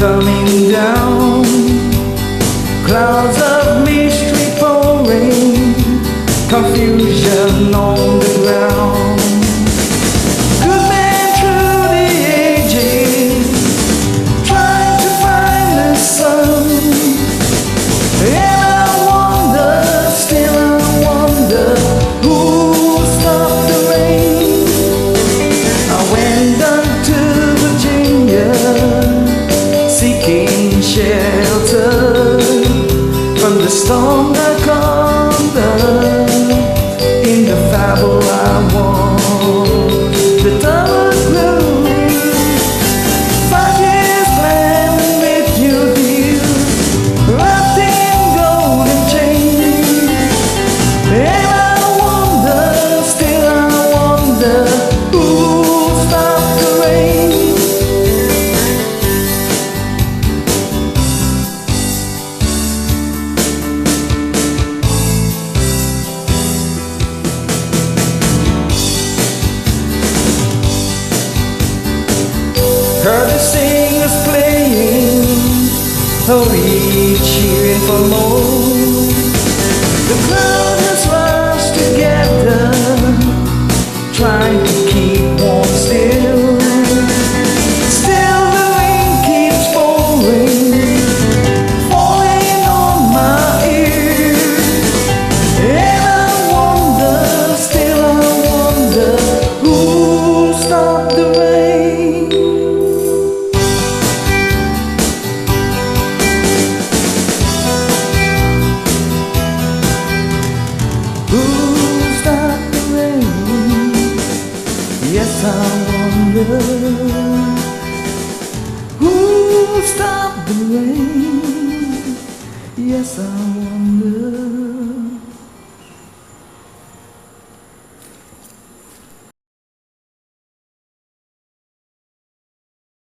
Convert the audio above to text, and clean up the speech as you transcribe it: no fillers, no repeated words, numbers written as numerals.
coming down, clouds of mystery pouring, confusion on the ground. Good men through the ages, trying to find the sun. And I wonder, still I wonder, who'll stop the rain? I went down to Virginia, seeking shelter from the storm that comes in the fable I want. The tower grew 5 years planning with you, dear, wrapped in golden chains. And I wonder, still I wonder, who'll stop the rain? Heard the singers playing, oh, we cheering for more. The crowd has rushed together, trying to keep warm still. Still the rain keeps falling, falling on my ear. And I wonder, still I wonder, who'll stop the rain? Who'll stop the rain? Yes, I wonder, who'll stop the rain? Yes, I wonder.